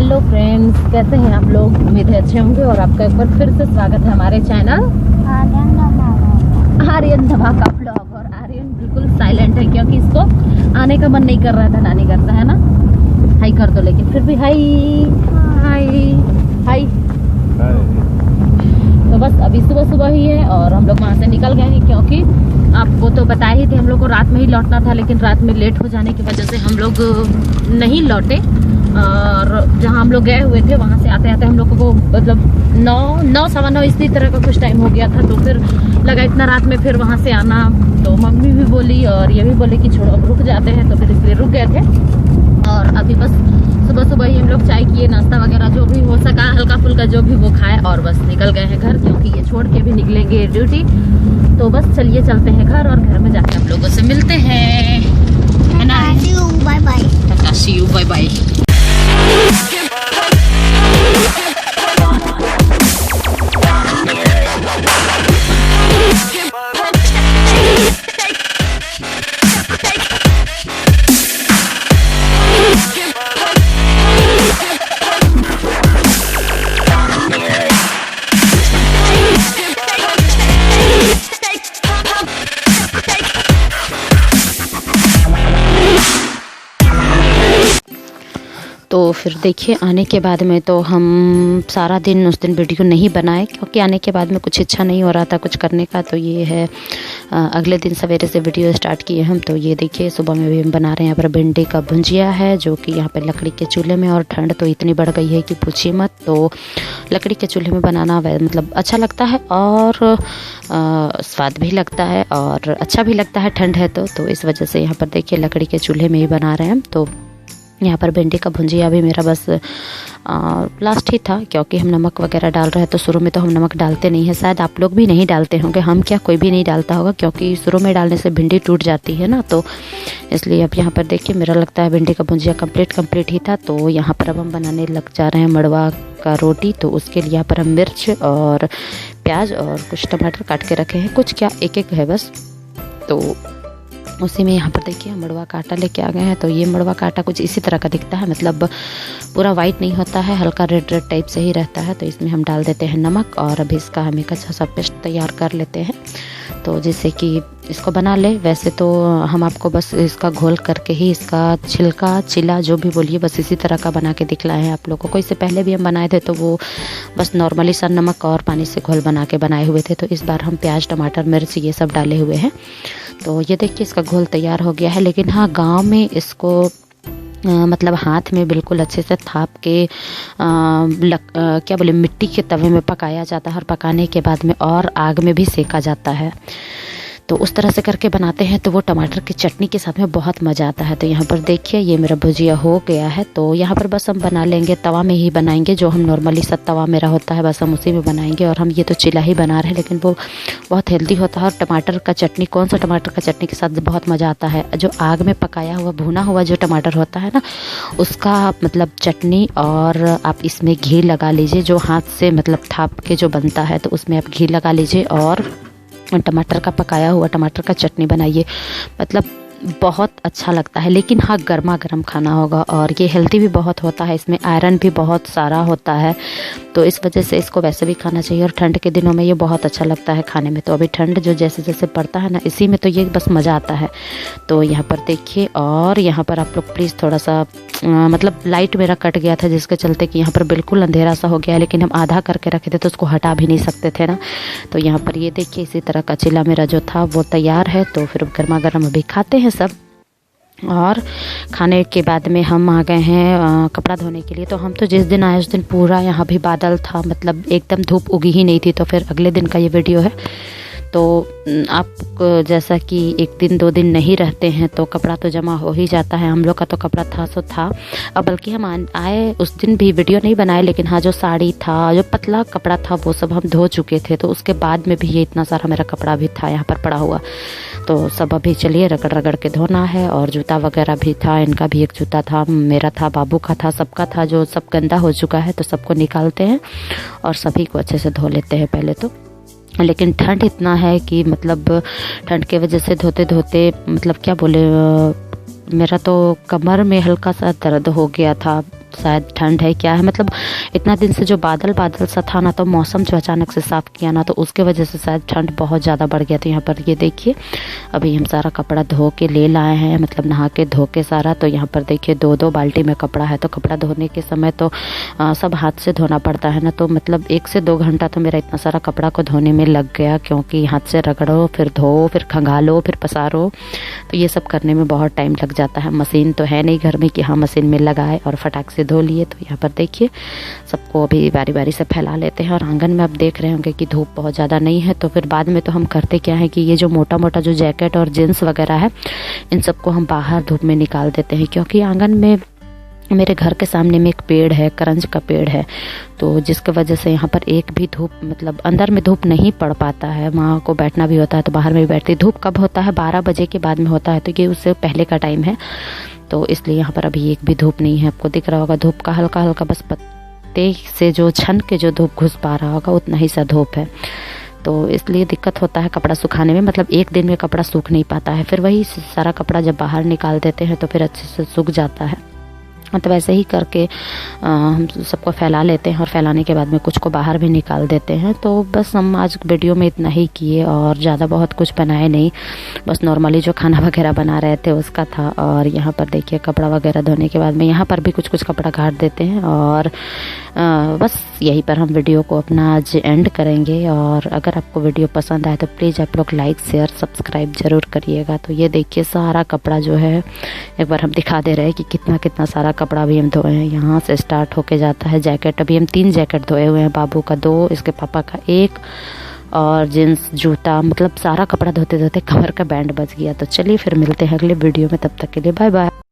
Hello friends, कैसे हैं आप लोग। उम्मीद है अच्छे होंगे और आपका एक बार फिर से स्वागत है हमारे चैनल आर्यन धमाका ब्लॉग। और आर्यन बिल्कुल साइलेंट है क्योंकि इसको आने का मन नहीं कर रहा था, नानी घर से, है ना। हाई कर दो, लेकिन फिर भी हाई हाई हाई। तो बस अभी सुबह सुबह ही है और हम लोग वहाँ से निकल गए हैं क्योंकि आपको तो बताया ही थे हम लोग को रात में ही लौटना था, लेकिन रात में लेट हो जाने की वजह से हम लोग नहीं लौटे। और जहाँ हम लोग गए हुए थे वहाँ से आते आते हम लोग को मतलब 9 इसी तरह का कुछ टाइम हो गया था। तो फिर लगा इतना रात में फिर वहाँ से आना, तो मम्मी भी बोली और ये भी बोली कि छोड़ो अब रुक जाते हैं, तो फिर इसलिए रुक गए थे। और अभी बस सुबह सुबह ही हम लोग चाय किए, नाश्ता वगैरह जो भी हो सका हल्का फुल्का जो भी वो खाए और बस निकल गए हैं घर, क्योंकि ये छोड़ के भी निकलेंगे ड्यूटी। तो बस चलिए चलते हैं घर और घर में जाके आप लोगों से मिलते हैं, है ना। Bye bye. Tata, see you, bye bye. तो फिर देखिए आने के बाद में तो हम सारा दिन उस दिन वीडियो नहीं बनाए क्योंकि आने के बाद में कुछ इच्छा नहीं हो रहा था कुछ करने का। तो ये है अगले दिन सवेरे से वीडियो स्टार्ट किए हम। तो ये देखिए सुबह में भी हम बना रहे हैं यहाँ पर भिंडी का भुंजिया है, जो कि यहाँ पे लकड़ी के चूल्हे में, और ठंड तो इतनी बढ़ गई है कि पूछिए मत। तो लकड़ी के चूल्हे में बनाना मतलब अच्छा लगता है और स्वाद भी लगता है और अच्छा भी लगता है, ठंड है तो इस वजह से यहाँ पर देखिए लकड़ी के चूल्हे में ही बना रहे हैं हम। तो यहाँ पर भिंडी का भुंजिया भी मेरा बस लास्ट ही था क्योंकि हम नमक वगैरह डाल रहे हैं। तो शुरू में तो हम नमक डालते नहीं है, शायद आप लोग भी नहीं डालते होंगे, हम क्या कोई भी नहीं डालता होगा क्योंकि शुरू में डालने से भिंडी टूट जाती है ना। तो इसलिए अब यहाँ पर देखिए मेरा लगता है भिंडी का भुंजिया कंप्लीट ही था। तो यहाँ पर अब हम बनाने लग जा रहे हैं मड़वा का रोटी। तो उसके लिए यहाँ पर हम मिर्च और प्याज और कुछ टमाटर काट के रखे हैं, कुछ क्या एक है बस। तो उसी में यहाँ पर देखिए मड़वा का आटा लेके आ गए हैं। तो ये मड़वा का आटा कुछ इसी तरह का दिखता है, मतलब पूरा वाइट नहीं होता है, हल्का रेड टाइप से ही रहता है। तो इसमें हम डाल देते हैं नमक और अभी इसका हम एक अच्छा सा पेस्ट तैयार कर लेते हैं। तो जिससे कि इसको बना ले। वैसे तो हम आपको बस इसका घोल करके ही इसका छिलका चिला जो भी बोलिए बस इसी तरह का बना के दिखलाए हैं आप लोगों को। इससे पहले भी हम बनाए थे तो वो बस नॉर्मली सा नमक और पानी से घोल बना के बनाए हुए थे। तो इस बार हम प्याज टमाटर मिर्च ये सब डाले हुए हैं। तो ये देखिए इसका घोल तैयार हो गया है। लेकिन हाँ, गांव में इसको मतलब हाथ में बिल्कुल अच्छे से थाप के क्या बोले मिट्टी के तवे में पकाया जाता है और पकाने के बाद में और आग में भी सेका जाता है। तो उस तरह से करके बनाते हैं तो वो टमाटर की चटनी के साथ में बहुत मज़ा आता है। तो यहाँ पर देखिए ये मेरा भुजिया हो गया है। तो यहाँ पर बस हम बना लेंगे, तवा में ही बनाएंगे, जो हम नॉर्मली सब तवा मेरा होता है बस हम उसी में बनाएंगे। और हम ये तो चिल्ला ही बना रहे हैं लेकिन वो बहुत हेल्दी होता है। और टमाटर का चटनी, कौन सा टमाटर का चटनी के साथ बहुत मज़ा आता है, जो आग में पकाया हुआ भुना हुआ जो टमाटर होता है ना उसका मतलब चटनी। और आप इसमें घी लगा लीजिए, जो हाथ से मतलब थाप के जो बनता है तो उसमें आप घी लगा लीजिए और टमाटर का पकाया हुआ टमाटर का चटनी बनाइए, मतलब बहुत अच्छा लगता है। लेकिन हाँ, गर्मा गर्म खाना होगा और ये हेल्दी भी बहुत होता है, इसमें आयरन भी बहुत सारा होता है। तो इस वजह से इसको वैसे भी खाना चाहिए और ठंड के दिनों में ये बहुत अच्छा लगता है खाने में। तो अभी ठंड जो जैसे जैसे पड़ता है ना इसी में तो ये बस मज़ा आता है। तो यहाँ पर देखिए, और यहाँ पर आप लोग प्लीज़ थोड़ा सा मतलब लाइट मेरा कट गया था जिसके चलते कि यहाँ पर बिल्कुल अंधेरा सा हो गया है, लेकिन हम आधा करके रखे थे तो उसको हटा भी नहीं सकते थे ना। तो यहाँ पर ये देखिए इसी तरह का चिल्ला मेरा जो था वो तैयार है। तो फिर गर्मा गर्म अभी खाते हैं सब। और खाने के बाद में हम आ गए हैं कपड़ा धोने के लिए। तो हम तो जिस दिन आए उस दिन पूरा यहाँ भी बादल था, मतलब एकदम धूप उगी ही नहीं थी। तो फिर अगले दिन का ये वीडियो है। तो आप जैसा कि एक दिन 2 दिन नहीं रहते हैं तो कपड़ा तो जमा हो ही जाता है। हम लोग का तो कपड़ा था सो था। अब बल्कि हम आए उस दिन भी वीडियो नहीं बनाए, लेकिन हाँ जो साड़ी था, जो पतला कपड़ा था वो सब हम धो चुके थे। तो उसके बाद में भी ये इतना सारा मेरा कपड़ा भी था यहाँ पर पड़ा हुआ। तो सब अभी चलिए रगड़ रगड़ के धोना है। और जूता वगैरह भी था, इनका भी एक जूता था, मेरा था, बाबू का था, सबका था। जो सब गंदा हो चुका है तो सबको निकालते हैं और सभी को अच्छे से धो लेते हैं पहले तो। लेकिन ठंड इतना है कि मतलब ठंड के वजह से धोते धोते मतलब क्या बोले, मेरा तो कमर में हल्का सा दर्द हो गया था। शायद ठंड है क्या है, मतलब इतना दिन से जो बादल बादल सा था ना, तो मौसम जो अचानक से साफ़ किया ना, तो उसके वजह से शायद ठंड बहुत ज़्यादा बढ़ गया। तो यहाँ पर ये देखिए अभी हम सारा कपड़ा धो के ले लाए हैं, मतलब नहा के धो के सारा। तो यहाँ पर देखिए 2-2 बाल्टी में कपड़ा है। तो कपड़ा धोने के समय तो सब हाथ से धोना पड़ता है ना, तो मतलब 1 से 2 घंटा तो मेरा इतना सारा कपड़ा को धोने में लग गया, क्योंकि हाथ से रगड़ो, फिर धो, फिर खंगालो, फिर पसारो, तो ये सब करने में बहुत टाइम लग जाता है। मशीन तो है नहीं घर में कि हाँ मशीन में लगाए और फटाक से धो लिए। तो यहाँ पर देखिए सबको अभी बारी बारी से फैला लेते हैं। और आंगन में आप देख रहे होंगे कि धूप बहुत ज़्यादा नहीं है, तो फिर बाद में तो हम करते क्या है कि ये जो मोटा मोटा जो जैकेट और जीन्स वगैरह है, इन सबको हम बाहर धूप में निकाल देते हैं, क्योंकि आंगन में मेरे घर के सामने में एक पेड़ है, करंज का पेड़ है, तो जिसकी वजह से यहाँ पर एक भी धूप, मतलब अंदर में धूप नहीं पड़ पाता है। माँ को बैठना भी होता है तो बाहर में भी बैठती। धूप कब होता है? 12 बजे के बाद में होता है, तो ये उससे पहले का टाइम है, तो इसलिए यहाँ पर अभी एक भी धूप नहीं है। आपको दिख रहा होगा धूप का हल्का हल्का, बस पत्ते से जो छन के जो धूप घुस पा रहा होगा उतना ही सा धूप है। तो इसलिए दिक्कत होता है कपड़ा सुखाने में, मतलब एक दिन में कपड़ा सूख नहीं पाता है। फिर वही सारा कपड़ा जब बाहर निकाल देते हैं तो फिर अच्छे से सूख जाता है। तो वैसे ही करके हम सबको फैला लेते हैं, और फैलाने के बाद में कुछ को बाहर भी निकाल देते हैं। तो बस हम आज वीडियो में इतना ही किए, और ज़्यादा बहुत कुछ बनाए नहीं, बस नॉर्मली जो खाना वगैरह बना रहे थे उसका था। और यहाँ पर देखिए कपड़ा वगैरह धोने के बाद में यहाँ पर भी कुछ कुछ कपड़ा घाट देते हैं, और बस यहीं पर हम वीडियो को अपना आज एंड करेंगे। और अगर आपको वीडियो पसंद आए तो प्लीज़ आप लोग लाइक शेयर सब्सक्राइब ज़रूर करिएगा। तो ये देखिए सारा कपड़ा जो है एक बार हम दिखा दे रहे हैं कि कितना कितना सारा कपड़ा भी हम धोए हैं। यहाँ से स्टार्ट होके जाता है जैकेट, अभी हम 3 जैकेट धोए हुए हैं, बाबू का 2, इसके पापा का 1, और जीन्स जूता, मतलब सारा कपड़ा धोते धोते कमर का बैंड बच गया। तो चलिए फिर मिलते हैं अगले वीडियो में, तब तक के लिए बाय बाय।